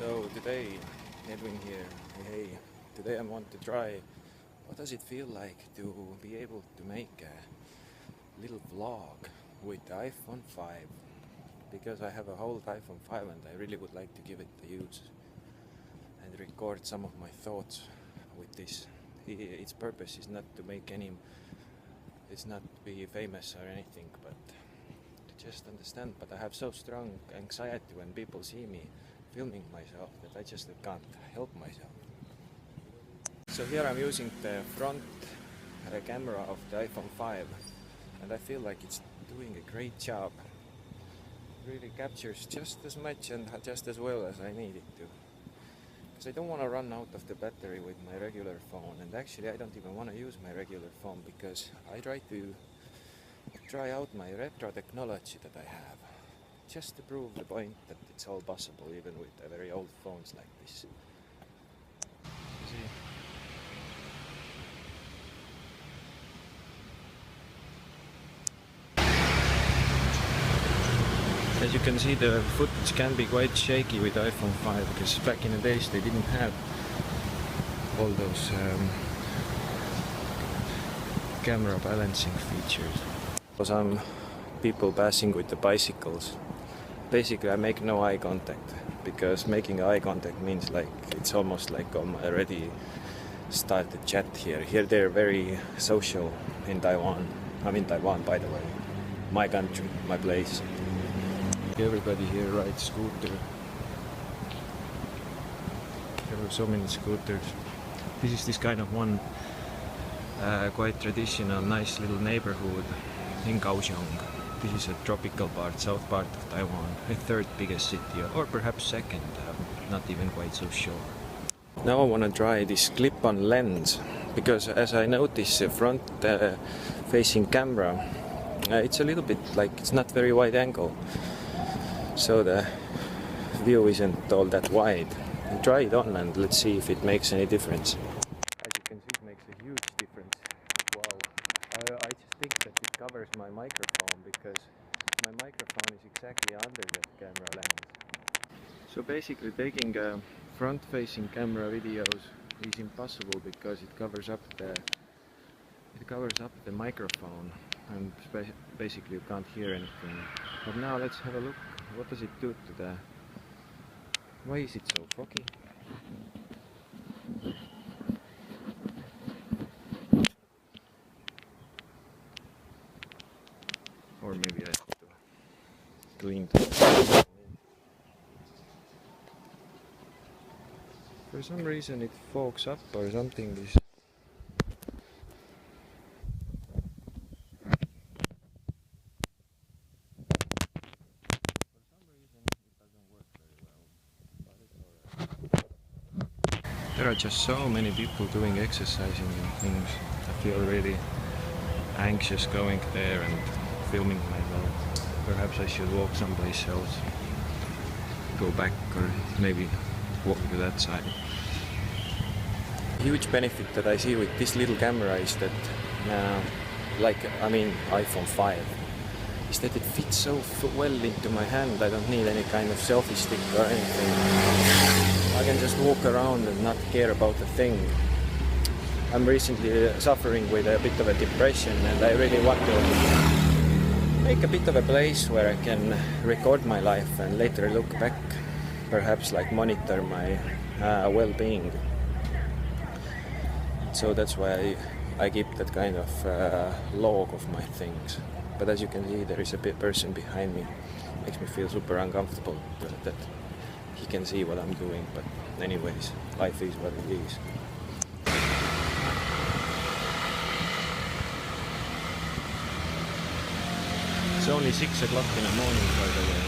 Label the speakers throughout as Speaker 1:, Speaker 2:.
Speaker 1: So today, Edwin here. Hey, today I want to try what does it feel like to be able to make a little vlog with the iPhone 5, because I have a whole iPhone 5 and I really would like to give it a use and record some of my thoughts with this. Its purpose is not to make it's not to be famous or anything, but to just understand. But I have so strong anxiety when people see me filming myself that I just can't help myself. So here I'm using the front camera of the iPhone 5 and I feel like it's doing a great job. It really captures just as much and just as well as I need it to. Because I don't want to run out of the battery with my regular phone, and actually I don't even want to use my regular phone because I try to try out my retro technology that I have, just to prove the point that it's all possible even with very old phones like this. See? As you can see, the footage can be quite shaky with iPhone 5 because back in the days they didn't have all those camera balancing features. Some people passing with the bicycles. Basically I make no eye contact, because making eye contact means like it's almost like I'm already started chat here. Here they're very social in Taiwan. I'm in Taiwan, by the way. My country, my place. Everybody here rides scooter. There are so many scooters. This is this kind of one quite traditional, nice little neighborhood in Kaohsiung. This is a tropical part, south part of Taiwan, the third biggest city, or perhaps second, I'm not even quite so sure. Now I want to try this clip-on lens, because as I notice the front facing camera, it's a little bit like it's not very wide angle, so the view isn't all that wide. I'll try it on and let's see if it makes any difference. As you can see, it makes a huge difference. Wow. I just think that it covers my microphone, because my microphone is exactly under the camera lens. So basically taking front-facing camera videos is impossible because it covers up the microphone and basically you can't hear anything. But now let's have a look. What does it do to the... Why is it so foggy? Or maybe I have to clean the... For some reason it fogs up or something. This. There are just so many people doing exercising and things. I feel really anxious going there and filming myself. Perhaps I should walk someplace else. Go back or maybe walk to that side. A huge benefit that I see with this little camera is that, iPhone 5, is that it fits so well into my hand. I don't need any kind of selfie stick or anything. I can just walk around and not care about a thing. I'm recently suffering with a bit of a depression, and I really want to make a bit of a place where I can record my life and later look back, perhaps like monitor my well-being. So that's why I keep that kind of log of my things. But as you can see, there is a person behind me. Makes me feel super uncomfortable that he can see what I'm doing, but anyways, life is what it is. It's only 6 o'clock in the morning, by the way.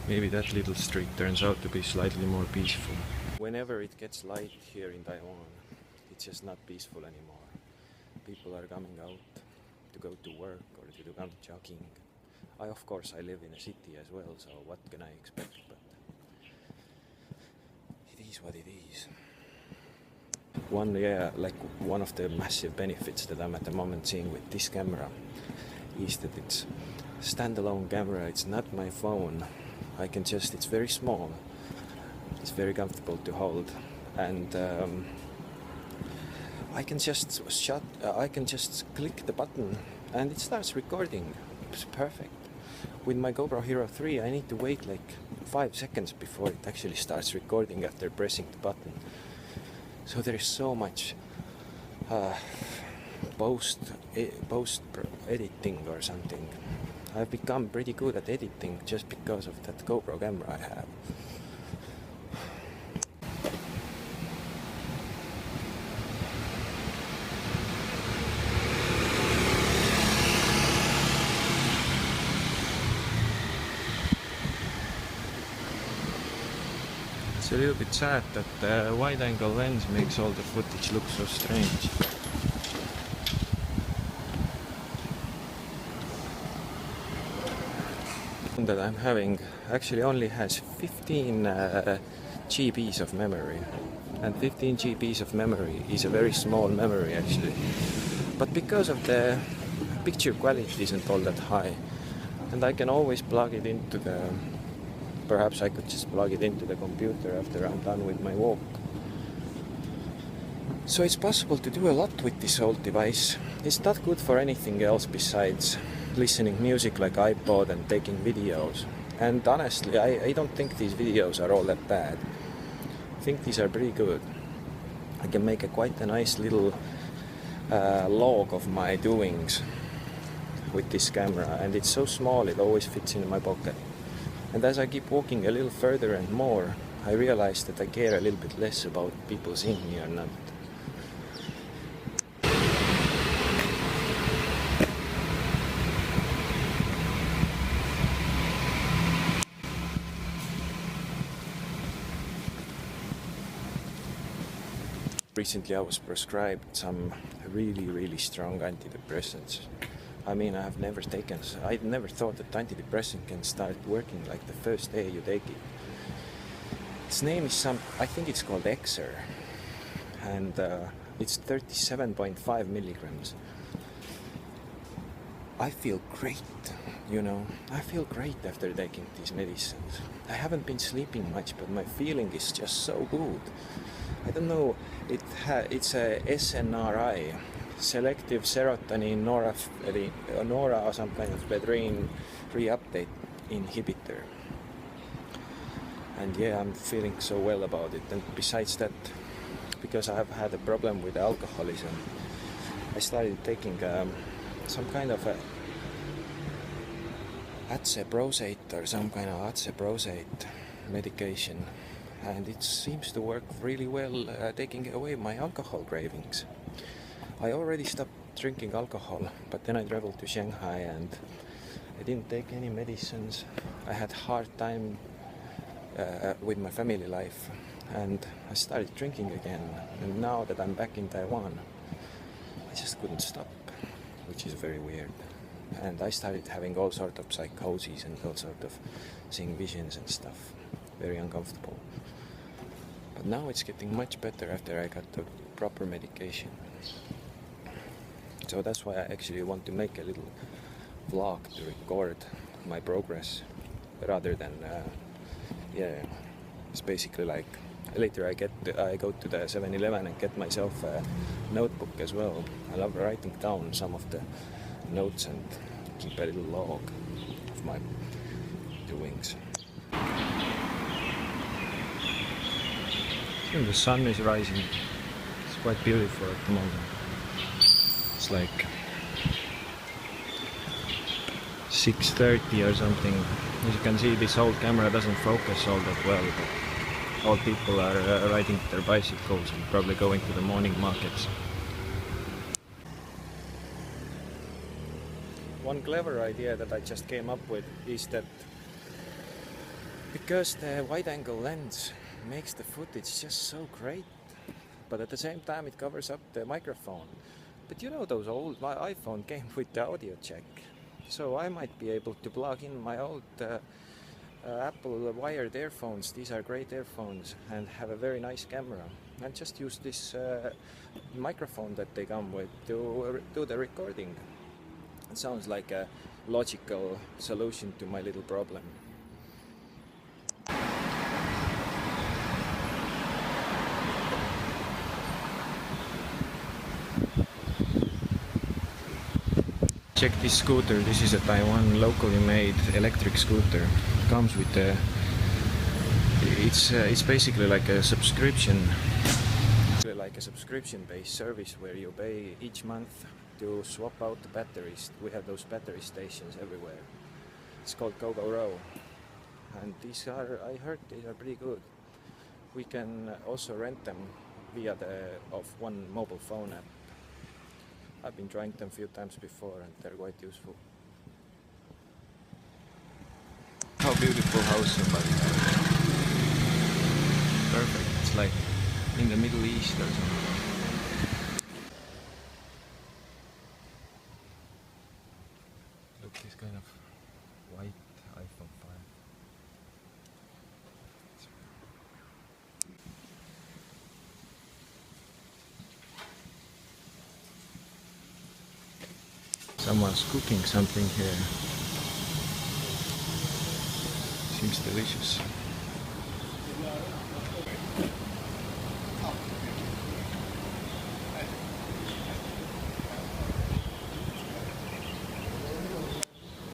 Speaker 1: Maybe that little street turns out to be slightly more peaceful. Whenever it gets light here in Taiwan, it's just not peaceful anymore. People are coming out to go to work or to come jogging. Of course I live in a city as well, so what can I expect, but it is what it is. One of the massive benefits that I'm at the moment seeing with this camera is that it's standalone camera. It's not my phone. It's very small. It's very comfortable to hold, and I can just click the button and it starts recording. It's perfect. With my GoPro Hero 3, I need to wait like 5 seconds before it actually starts recording after pressing the button. So there is so much post editing or something. I've become pretty good at editing just because of that GoPro camera I have. It's a little bit sad that the wide-angle lens makes all the footage look so strange. That I'm having actually only has 15 GBs of memory, and 15 GBs of memory is a very small memory actually, but because of the picture quality isn't all that high, and I can always plug it into the perhaps I could just plug it into the computer after I'm done with my walk. So it's possible to do a lot with this old device. It's not good for anything else besides listening music like iPod and taking videos. And honestly, I don't think these videos are all that bad. I think these are pretty good. I can make quite a nice little log of my doings with this camera, and it's so small it always fits in my pocket. And as I keep walking a little further and more, I realize that I care a little bit less about people seeing me or not. Recently I was prescribed some really strong antidepressants. I mean, I never thought that antidepressant can start working like the first day you take it. Its name is I think it's called Exer, and it's 37.5 milligrams. I feel great, I feel great after taking these medicines. I haven't been sleeping much, but my feeling is just so good. I don't know, it's a SNRI, selective serotonin nora or some kind of bedrine reuptake inhibitor. And yeah, I'm feeling so well about it. And besides that, because I've had a problem with alcoholism, I started taking some kind of a atzebrosate or some kind of atzebrosate medication, and it seems to work really well, taking away my alcohol cravings. I already stopped drinking alcohol, but then I traveled to Shanghai and I didn't take any medicines. I had hard time with my family life, and I started drinking again. And now that I'm back in Taiwan, I just couldn't stop, which is very weird. And I started having all sorts of psychoses and all sorts of seeing visions and stuff. Very uncomfortable. But now it's getting much better after I got the proper medication. So that's why I actually want to make a little vlog to record my progress, rather than it's basically like later I go to the 7-Eleven and get myself a notebook as well. I love writing down some of the notes and keep a little log of my doings. The sun is rising. It's quite beautiful at the moment. It's like 6:30 or something. As you can see, this old camera doesn't focus all that well, but all people are riding their bicycles and probably going to the morning markets. One clever idea that I just came up with is that because the wide-angle lens makes the footage just so great, but at the same time it covers up the microphone. But those old iPhone came with the audio jack, so I might be able to plug in my old Apple wired earphones. These are great earphones, and have a very nice camera, and just use this microphone that they come with to do the recording. It sounds like a logical solution to my little problem. Check this scooter. This is a Taiwan locally made electric scooter. It comes with a. It's basically like a subscription. Like a subscription-based service where you pay each month to swap out the batteries. We have those battery stations everywhere. It's called Kaohsiung, and these are, I heard these are pretty good. We can also rent them via the one mobile phone app. I've been trying them a few times before and they're quite useful. How beautiful house, buddy. Perfect. It's like in the Middle East or something. Look, this kind of white iPhone 5. Someone's cooking something here. Seems delicious.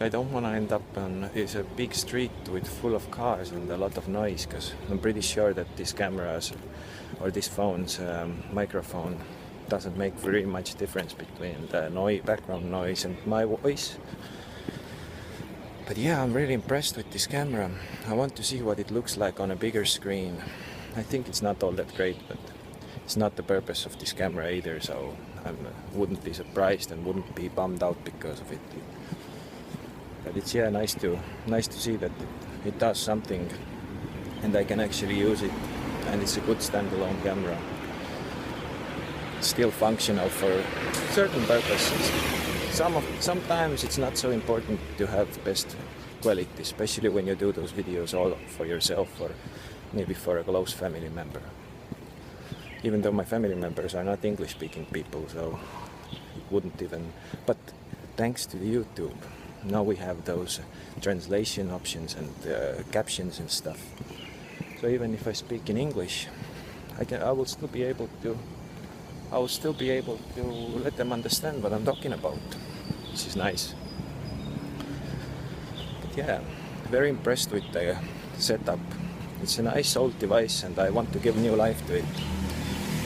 Speaker 1: I don't want to end up on it's a big street with full of cars and a lot of noise, because I'm pretty sure that these cameras or this phone's microphone doesn't make very much difference between the background noise and my voice. But yeah, I'm really impressed with this camera. I want to see what it looks like on a bigger screen. I think it's not all that great, but it's not the purpose of this camera either, so I wouldn't be surprised and wouldn't be bummed out because of it. But it's nice to see that it does something and I can actually use it, and it's a good standalone camera. It's still functional for certain purposes. Sometimes it's not so important to have the best quality, especially when you do those videos all for yourself or maybe for a close family member. Even though my family members are not English speaking people, so it wouldn't even, but thanks to the YouTube, now we have those translation options and captions and stuff. So even if I speak in English, I will still be able to let them understand what I'm talking about, which is nice. But yeah, very impressed with the setup. It's a nice old device and I want to give new life to it.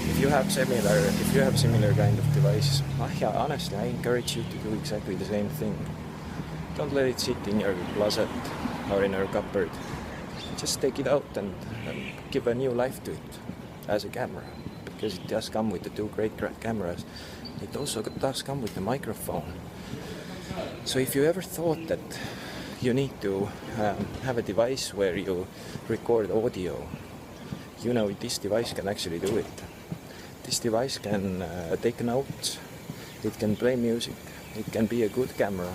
Speaker 1: If you have similar kind of device, honestly, I encourage you to do exactly the same thing. Don't let it sit in your closet or in your cupboard. Just take it out and give a new life to it as a camera, because it does come with the two great cameras. It also does come with the microphone. So if you ever thought that you need to have a device where you record audio, this device can actually do it. This device can take notes, it can play music, it can be a good camera,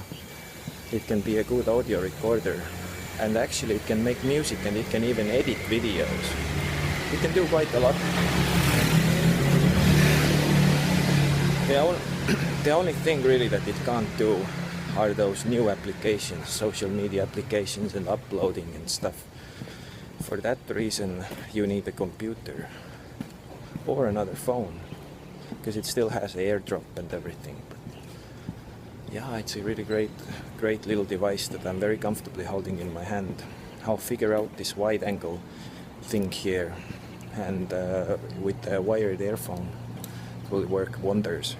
Speaker 1: it can be a good audio recorder, and actually it can make music and it can even edit videos. It can do quite a lot. The only thing really that it can't do are those new applications, social media applications and uploading and stuff. For that reason you need a computer or another phone, because it still has AirDrop and everything. But yeah, it's a really great little device that I'm very comfortably holding in my hand. I'll figure out this wide angle thing here, and with a wired earphone it will work wonders.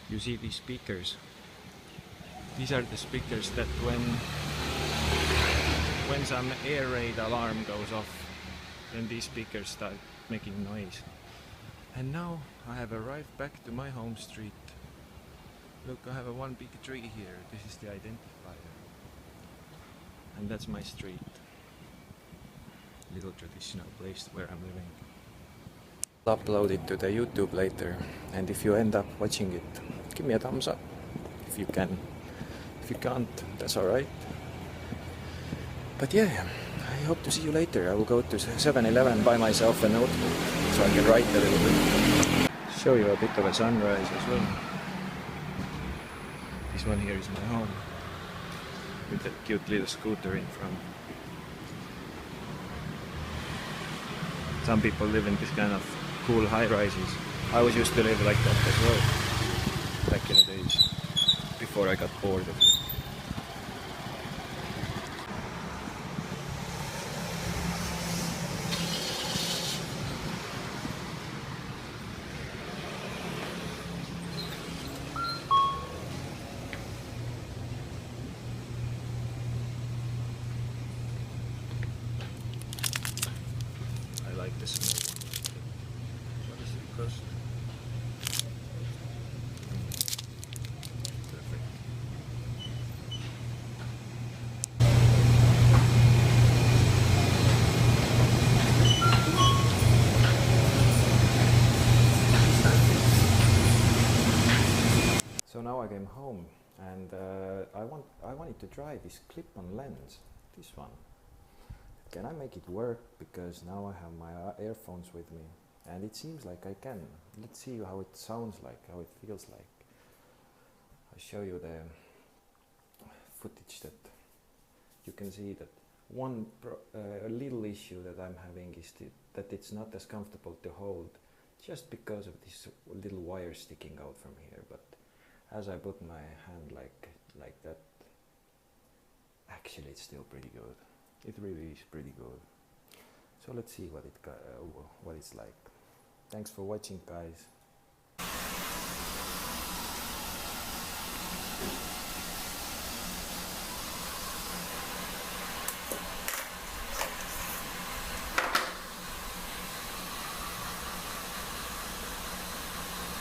Speaker 1: You see these speakers? These are the speakers that when some air raid alarm goes off, then these speakers start making noise. And now I have arrived back to my home street. Look, I have one big tree here. This is the identifier. And that's my street. Little traditional place where I'm living. I'll upload it to the YouTube later, and if you end up watching it, give me a thumbs up if you can. If you can't, that's alright. But yeah, I hope to see you later. I will go to 7-Eleven and buy myself a notebook. so I can write a little bit. Show you a bit of a sunrise as well. This one here is my home, with a cute little scooter in front. Some people live in this kind of cool high-rises. I was used to live like that as well, back in the days, before I got bored of it. I like the small one. What does it cost? Perfect. So now I came home and I wanted to try this clip-on lens, this one. Can I make it work? Because now I have my earphones with me and it seems like I can. Let's see how it sounds like, how it feels like. I'll show you the footage that you can see that one little issue that I'm having is that it's not as comfortable to hold just because of this little wire sticking out from here. But as I put my hand like that, actually it's still pretty good. It really is pretty good. So let's see what it's like. Thanks for watching, guys.